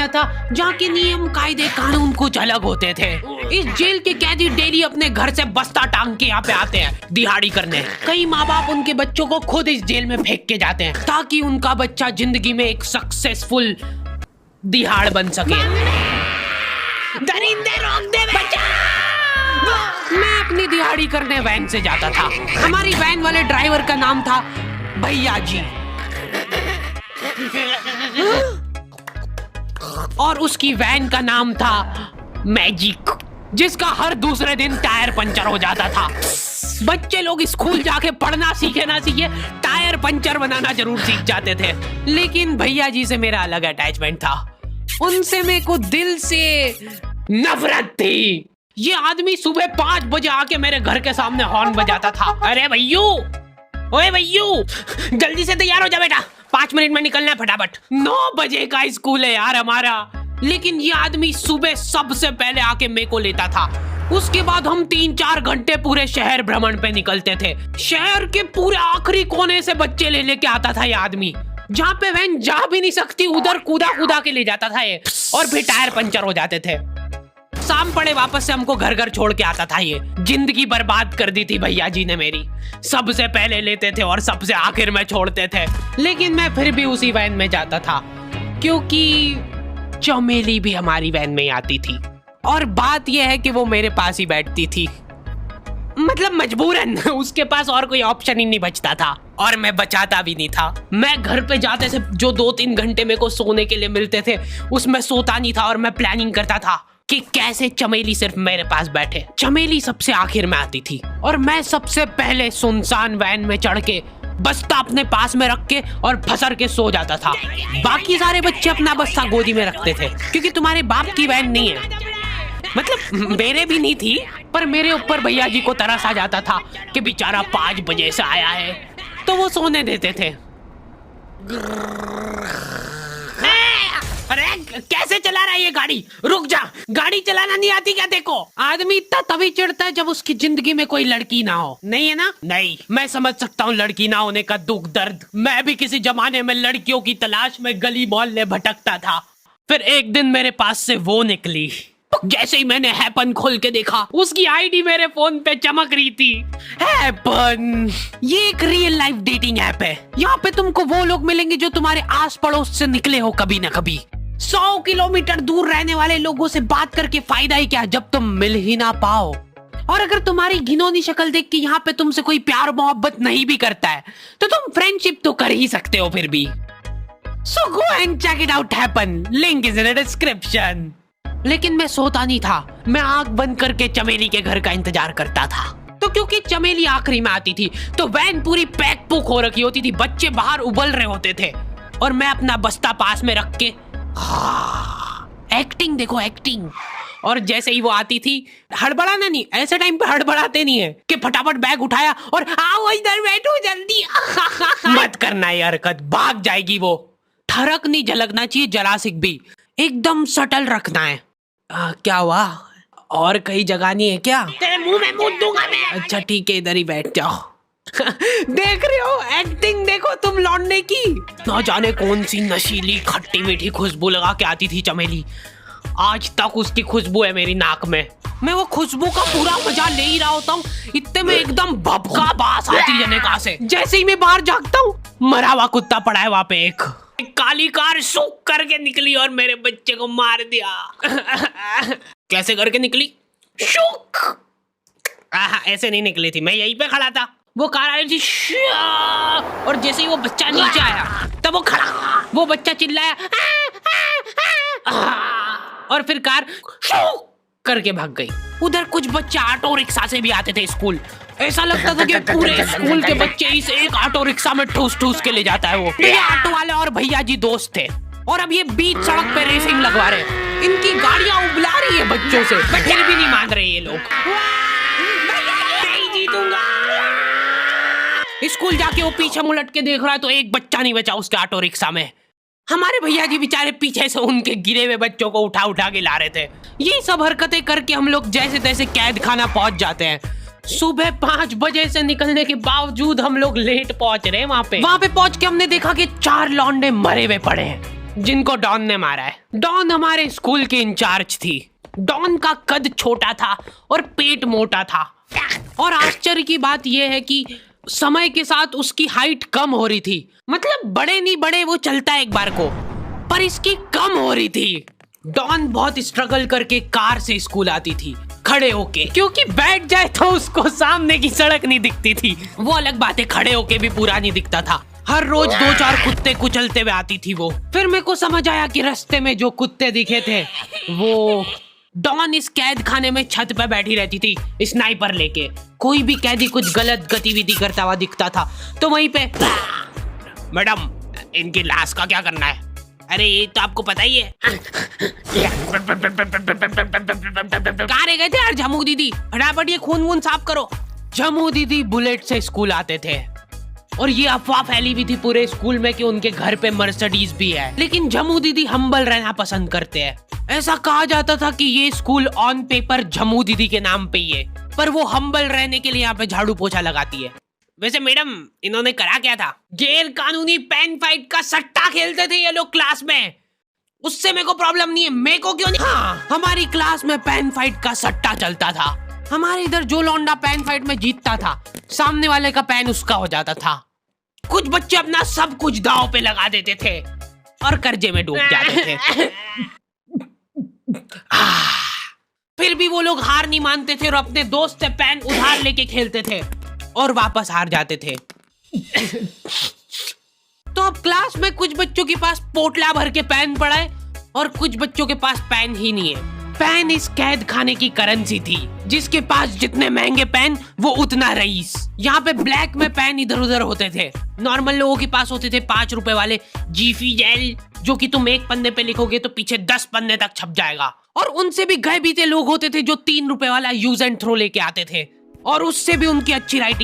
खाना था जहाँ के नियम कायदे कानून कुछ अलग होते थे। इस जेल के कैदी डेली अपने घर से बस्ता टांग के यहाँ पे आते हैं दिहाड़ी करने। कई माँ बाप उनके बच्चों को खुद इस जेल में फेंक के जाते हैं ताकि उनका बच्चा जिंदगी में एक सक्सेसफुल दिहाड़ बन सके। दरिंदे रोक दे बच्चा। मैं अपनी दिहाड़ी करने वैन से जाता था। हमारी वैन वाले ड्राइवर का नाम था भैया जी और उसकी वैन का नाम था मैजिक, जिसका हर दूसरे दिन टायर पंचर हो जाता था। बच्चे लोग स्कूल जाके पढ़ना सीखे ना सीखे टायर पंचर बनाना जरूर सीख जाते थे। लेकिन भैया जी से मेरा अलग अटैचमेंट था। उनसे मेरे को दिल से नफरत थी। ये आदमी सुबह 5 बजे आके मेरे घर के सामने हॉर्न बजाता था। अरे भैयू, ओए भैयू, जल्दी से तैयार हो जा बेटा, 5 मिनट में निकलना है फटाफट। 9 बजे का स्कूल है यार हमारा। लेकिन ये आदमी सुबह सबसे पहले आके मेरे को लेता था। उसके बाद हम 3-4 घंटे पूरे शहर भ्रमण पे निकलते थे। शहर के पूरे आखिरी कोने से बच्चे ले लेके आता था ये आदमी। जहाँ पे वैन जा भी नहीं सकती उधर कूदा कूदा के ले जाता था ये, और फिर टायर पंचर हो जाते थे। शाम पड़े वापस से हमको घर घर छोड़ के आता था ये। जिंदगी बर्बाद कर दी थी भैया जी ने मेरी। सबसे पहले लेते थे और सबसे आखिर में छोड़ते थे। लेकिन मैं फिर भी उसी वैन में जाता था क्योंकि चमेली भी हमारी वैन में आती थी। और बात यह है कि वो मेरे पास ही बैठती थी, मतलब मजबूरन। उसके पास और कोई ऑप्शन ही नहीं बचता था और मैं बचाता भी नहीं था। मैं घर पे जाते से जो 2-3 घंटे मेरे को सोने के लिए मिलते थे उसमें सोता नहीं था और मैं प्लानिंग करता था कि कैसे चमेली सिर्फ मेरे पास बैठे। चमेली सबसे आखिर में आती थी और मैं सबसे पहले सुनसान वैन में चढ़ के बस्ता अपने पास में रख के और फसर के सो जाता था। बाकी सारे बच्चे अपना बस्ता गोदी में रखते थे क्योंकि तुम्हारे बाप की वैन नहीं है, मतलब मेरे भी नहीं थी। पर मेरे ऊपर भैया जी को तरस आ जाता था कि बेचारा 5 बजे से आया है, तो वो सोने देते थे। अरे कैसे चला रहा है ये गाड़ी? रुक जा, गाड़ी चलाना नहीं आती क्या? देखो, आदमी इतना तभी चिढ़ता है जब उसकी जिंदगी में कोई लड़की ना हो। नहीं है ना? नहीं, मैं समझ सकता हूँ लड़की ना होने का दुख दर्द। मैं भी किसी जमाने में लड़कियों की तलाश में गली मोहल्ले भटकता था। फिर एक दिन मेरे पास से वो निकली। जैसे ही मैंने हैपन खोल के देखा उसकी आईडी मेरे फोन पे चमक रही थी। हैपन ये एक रियल लाइफ डेटिंग ऐप है। यहाँ पे तुमको वो लोग मिलेंगे जो तुम्हारे आस पड़ोस से निकले हो कभी ना कभी। 100 किलोमीटर दूर रहने वाले लोगों से बात करके फायदा ही क्या जब तुम मिल ही ना पाओ। और अगर तुम्हारी घिनौनी शक्ल देख के यहाँ पे तुमसे कोई प्यार मोहब्बत नहीं भी करता है तो तुम फ्रेंडशिप तो कर ही सकते हो फिर भी। So go and check it out happen. Link is in the description. लेकिन मैं सोता नहीं था। मैं आंख बंद करके चमेली के घर का इंतजार करता था। तो क्योंकि चमेली आखिरी में आती थी तो वैन पूरी पैक पुक हो रखी होती थी। बच्चे बाहर उबल रहे होते थे और मैं अपना बस्ता पास में रख के एक्टिंग देखो एक्टिंग। और जैसे ही वो आती थी, हड़बड़ाना नहीं, ऐसे टाइम पे हड़बड़ाते नहीं है कि फटाफट बैग उठाया और आओ इधर बैठो जल्दी। मत करना ये हरकत, भाग जाएगी वो। ठरक नहीं झलकना चाहिए जरा सिक भी, एकदम सटल रखना है। क्या हुआ? और कहीं जगह नहीं है क्या? तेरे मुंह में मूत दूंगा मैं। अच्छा ठीक है, इधर ही बैठ जाओ। देख रहे हो एक्टिंग देखो तुम लौंडे की। ना जाने कौन सी नशीली खट्टी मीठी खुशबू लगा के आती थी चमेली। आज तक उसकी खुशबू है मेरी नाक में। मैं वो खुशबू का पूरा मजा ले ही रहा होता हूँ, इतने में एकदम भभका बास आती है निकाह से। जैसे ही मैं बाहर झांकता हूँ, मरा हुआ कुत्ता पड़ा है वहाँ पे। एक काली कार सूख करके निकली और मेरे बच्चे को मार दिया। कैसे करके निकली? शूक। ऐसे नहीं निकली थी, मैं यहीं पे खड़ा था, वो कार आई थी और जैसे ही वो बच्चा नीचे आया तब वो खड़ा, वो बच्चा चिल्लाया और फिर कार शूक करके भाग गई। उधर कुछ बच्चे ऑटो रिक्शा से भी आते थे स्कूल। ऐसा लगता था कि पूरे स्कूल के बच्चे इस एक ऑटो रिक्शा में ठूस ठूस के ले जाता है वो। ये ऑटो वाले और भैया जी दोस्त थे और अब ये बीच सड़क पे रेसिंग लगवा रहे हैं। इनकी गाड़ियां उबला रही है बच्चों से, पर फिर भी नहीं मान रहे ये लोग। नहीं जीतूंगा। स्कूल जाके वो पीछे मुलट के देख रहा है तो एक बच्चा नहीं बचा उसके ऑटो रिक्शा में। हमारे भैया जी बेचारे पीछे से उनके गिरे हुए बच्चों को उठा उठा के ला रहे थे। ये सब हरकतें करके हम लोग जैसे तैसे कैद खाना पहुंच जाते हैं। सुबह 5 बजे से निकलने के बावजूद हम लोग लेट पहुंच रहे हैं। वहाँ पे पहुंच के हमने देखा कि 4 लौंडे मरे हुए पड़े हैं। जिनको डॉन ने मारा है। डॉन हमारे स्कूल की इंचार्ज थी। डॉन का कद छोटा था और पेट मोटा था, और आश्चर्य की बात यह है कि समय के साथ उसकी हाइट कम हो रही थी। मतलब बड़े नहीं बड़े वो चलता एक बार को, पर इसकी कम हो रही थी। डॉन बहुत स्ट्रगल करके कार से स्कूल आती थी खड़े होके, क्योंकि बैठ जाए तो उसको सामने की सड़क नहीं दिखती थी। वो अलग बात है, खड़े होके भी पूरा नहीं दिखता था। हर रोज 2-4 कुत्ते कुचलते हुए आती थी वो। फिर मेरे को समझ आया कि रास्ते में जो कुत्ते दिखे थे वो डॉन इस कैद खाने में छत पे बैठी रहती थी स्नाइपर लेके। कोई भी कैदी कुछ गलत गतिविधि करता हुआ दिखता था तो वहीं पे, मैडम इनकी लाश का क्या करना है? अरे ये तो आपको पता ही है। कहाँ रह गए थे यार झमू दीदी, फटाफट ये खून वून साफ करो। झमू दीदी बुलेट से स्कूल आते थे और ये अफवाह फैली हुई थी पूरे स्कूल में कि उनके घर पे मर्सिडीज भी है। लेकिन झमू दीदी हम्बल रहना पसंद करते हैं। ऐसा कहा जाता था कि ये स्कूल ऑन पेपर झमू दीदी के नाम पे ही है, पर वो हम्बल रहने के लिए यहाँ पे झाड़ू पोछा लगाती है। वैसे मैडम इन्होंने करा क्या था? गैर कानूनी पेन फाइट का सट्टा खेलते थे ये लोग क्लास में। उससे मेरे को प्रॉब्लम नहीं है, मेरे को क्यों नहीं? हाँ, हमारी क्लास में पेन फाइट का सट्टा चलता था। हमारे इधर जो लौंडा पेन फाइट में जीतता था, सामने वाले का पेन उसका हो जाता था। कुछ बच्चे अपना सब कुछ दांव पे लगा देते थे और कर्जे में डूब जाते थे। फिर भी वो लोग हार नहीं मानते थे और अपने दोस्त से पेन उधार लेके खेलते थे और वापस हार जाते थे। तो अब क्लास में कुछ बच्चों के पास पोटला भर के पेन पड़ा है और कुछ बच्चों के पास पेन ही नहीं है। पेन इस कैद खाने की करेंसी थी। जिसके पास जितने महंगे पेन वो उतना रईस। यहाँ पे ब्लैक में पेन इधर उधर होते थे। नॉर्मल लोगों के पास होते थे 5 रुपए वाले जीफी जेल, जो कि तुम एक पन्ने पे लिखोगे तो पीछे 10 पन्ने तक छप जाएगा। और उनसे भी गए बीते लोग होते थे जो 3 रुपए वाला यूज एंड थ्रो लेके आते थे और उससे भी उनकी अच्छी राइटिंग